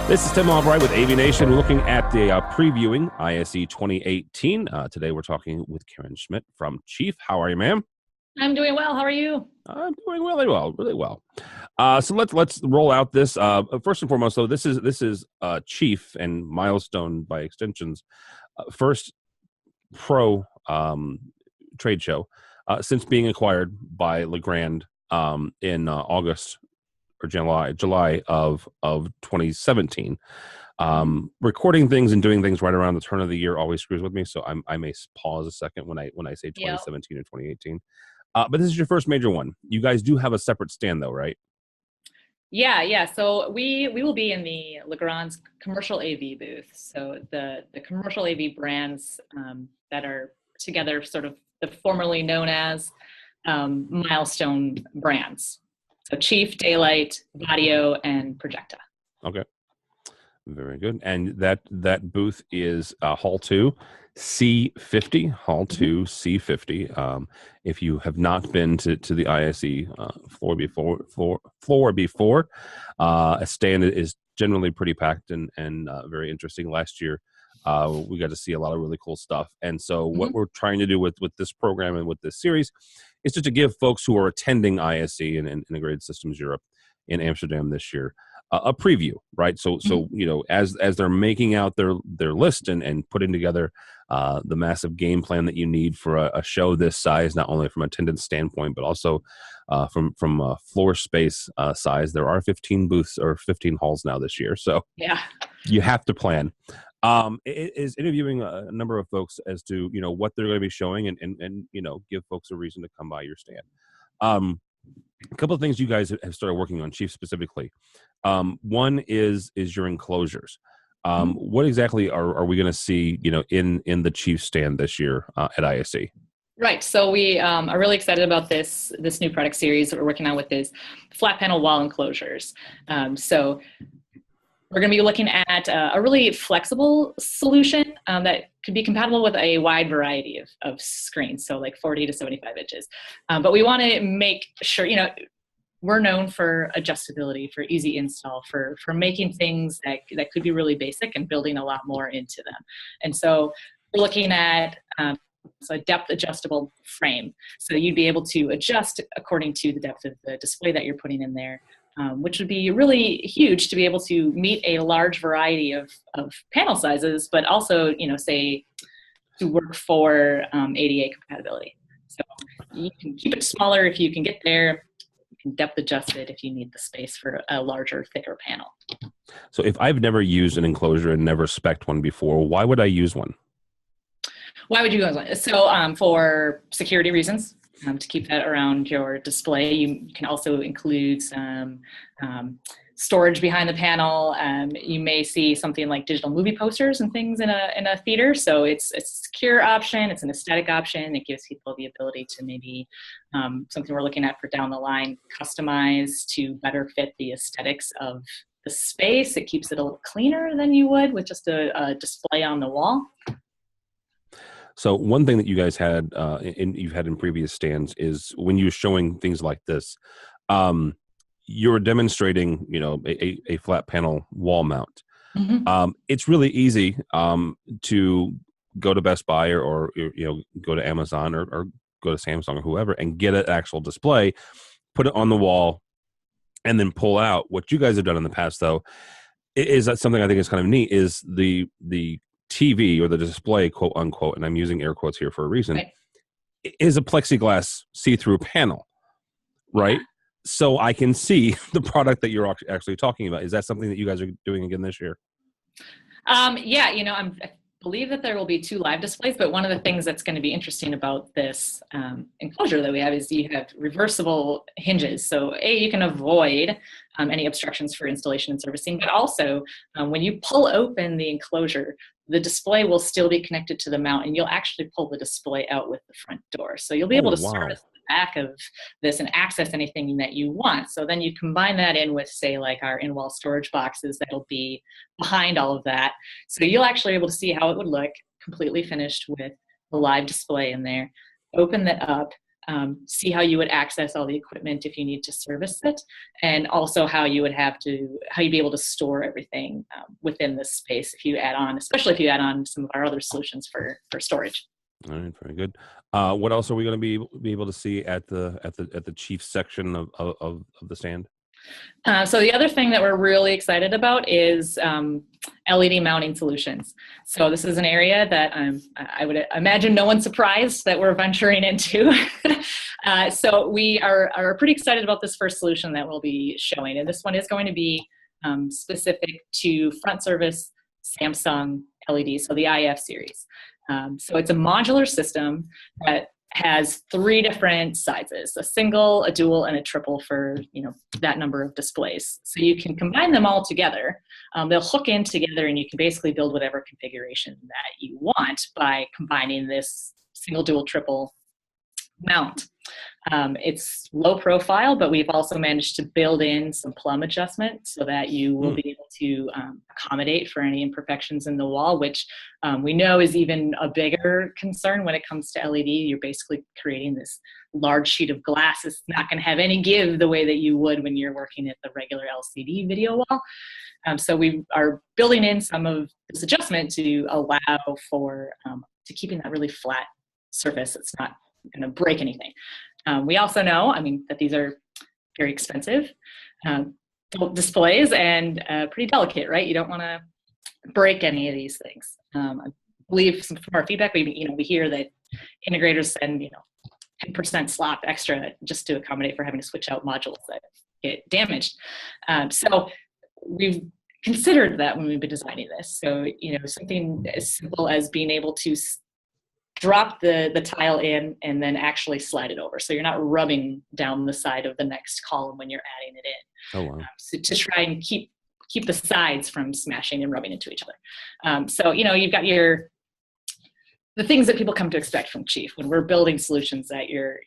This is Tim Albright with AVNation. We're looking at the previewing ISE 2018. Today we're talking with Karen Smidt from Chief. How are you, ma'am? I'm doing well. How are you? I'm doing really well. So let's roll out this. First and foremost, though, this is Chief and Milestone by extensions first pro trade show since being acquired by Legrand in August or July of 2017. Recording things and doing things right around the turn of the year always screws with me, so I may pause a second when I say 2017 or 2018. But this is your first major one. You guys do have a separate stand, though, right? Yeah. So we will be in the Legrand's commercial AV booth. So the commercial AV brands that are together, sort of the formerly known as Milestone brands. So Chief, Daylight, Vadio, and Projecta. Okay. Very good. And that booth is Hall 2, C50, Hall 2, C50. If you have not been to the ISE floor before, a stand is generally pretty packed and very interesting. Last year, we got to see a lot of really cool stuff. And so what we're trying to do with this program and with this series is just to give folks who are attending ISE and Integrated Systems Europe in Amsterdam this year a preview, right? So you know, as they're making out their list and putting together the massive game plan that you need for a show this size, not only from attendance standpoint, but also from floor space size. There are 15 booths or 15 halls now this year, so yeah, you have to plan. It is interviewing a number of folks as to, you know, what they're going to be showing and you know, give folks a reason to come by your stand. A couple of things you guys have started working on, Chief, specifically. One is your enclosures. What exactly are we going to see, you know, in the Chief stand this year at ISE? Right. So we are really excited about this new product series that we're working on with is flat panel wall enclosures. So we're going to be looking at a really flexible solution that could be compatible with a wide variety of screens, so like 40 to 75 inches. But we want to make sure, you know, we're known for adjustability, for easy install, for making things that could be really basic and building a lot more into them. And so we're looking at a depth adjustable frame. So you'd be able to adjust according to the depth of the display that you're putting in there. Which would be really huge to be able to meet a large variety of panel sizes, but also, you know, say to work for ADA compatibility. So you can keep it smaller if you can get there. You can depth adjust it if you need the space for a larger, thicker panel. So if I've never used an enclosure and never spec'd one before, why would I use one? Why would you use one? So for security reasons. To keep that around your display. You can also include some storage behind the panel. You may see something like digital movie posters and things in a theater. So it's a secure option. It's an aesthetic option. It gives people the ability to maybe something we're looking at for down the line, customize to better fit the aesthetics of the space. It keeps it a little cleaner than you would with just a display on the wall. So one thing that you guys had, you've had in previous stands, is when you're showing things like this, you're demonstrating, you know, a flat panel wall mount. It's really easy to go to Best Buy or you know, go to Amazon or go to Samsung or whoever and get an actual display, put it on the wall, and then pull out. What you guys have done in the past, though, is that something I think is kind of neat, is the TV or the display, quote unquote, and I'm using air quotes here for a reason, right, is a plexiglass see-through panel, right? Yeah. So I can see the product that you're actually talking about. Is that something that you guys are doing again this year? Yeah, you know, I believe that there will be 2 live displays, but one of the things that's going to be interesting about this enclosure that we have is you have reversible hinges. So you can avoid any obstructions for installation and servicing, but also when you pull open the enclosure, the display will still be connected to the mount, and you'll actually pull the display out with the front door. So you'll be able to service the back of this and access anything that you want. So then you combine that in with, say, like our in-wall storage boxes that'll be behind all of that. So you'll actually be able to see how it would look completely finished with a live display in there. Open that up. see how you would access all the equipment if you need to service it, and also how you'd be able to store everything within this space if you add on, especially if you add on some of our other solutions for storage. All right, very good. What else are we going to be able to see at the chief section of the stand? So the other thing that we're really excited about is LED mounting solutions. So this is an area that I would imagine no one's surprised that we're venturing into. So we are pretty excited about this first solution that we'll be showing. And this one is going to be specific to front service Samsung LEDs, so the IF series. So it's a modular system that has 3 different sizes: a single, a dual, and a triple for that number of displays. So you can combine them all together. They'll hook in together, and you can basically build whatever configuration that you want by combining this single, dual, triple mount. It's low profile, but we've also managed to build in some plumb adjustment so that you will be able to accommodate for any imperfections in the wall, which we know is even a bigger concern when it comes to LED. You're basically creating this large sheet of glass. It's not going to have any give the way that you would when you're working at the regular LCD video wall. So we are building in some of this adjustment to allow for to keeping that really flat surface. It's not going to break anything. We also know, that these are very expensive displays and pretty delicate, right? You don't want to break any of these things. I believe from our feedback, we hear that integrators send 10% slop extra just to accommodate for having to switch out modules that get damaged. So we've considered that when we've been designing this. So something as simple as being able to drop the tile in and then actually slide it over, so you're not rubbing down the side of the next column when you're adding it in. Oh, wow. So to try and keep the sides from smashing and rubbing into each other. So you've got the things that people come to expect from Chief when we're building solutions, that you're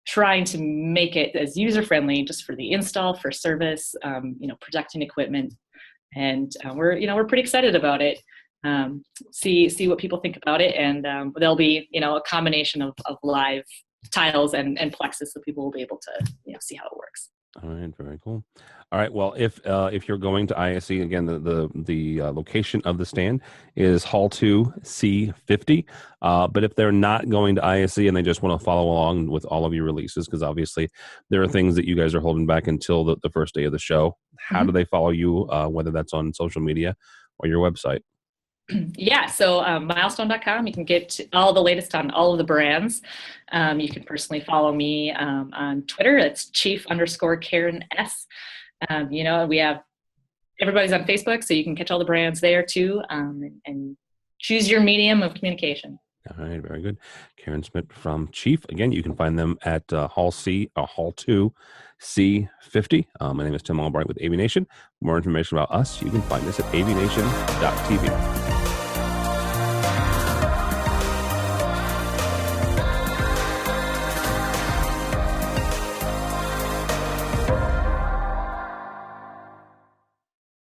trying to make it as user friendly just for the install, for service, protecting equipment, and we're pretty excited about it. See what people think about it, and there'll be a combination of live tiles and plexus, so people will be able to see how it works. All right, very cool. All right, well, if you're going to ISE, again, the location of the stand is Hall 2 C50. But if they're not going to ISE and they just want to follow along with all of your releases, because obviously there are things that you guys are holding back until the first day of the show, how do they follow you, whether that's on social media or your website? Yeah, so milestone.com, you can get all the latest on all of the brands. You can personally follow me on Twitter. It's Chief_Karen S. We have everybody's on Facebook, so you can catch all the brands there too, and choose your medium of communication. All right, very good. Karen Smidt from Chief. Again, you can find them at Hall 2 C50. My name is Tim Albright with AVNation. For more information about us, you can find us at avnation.tv.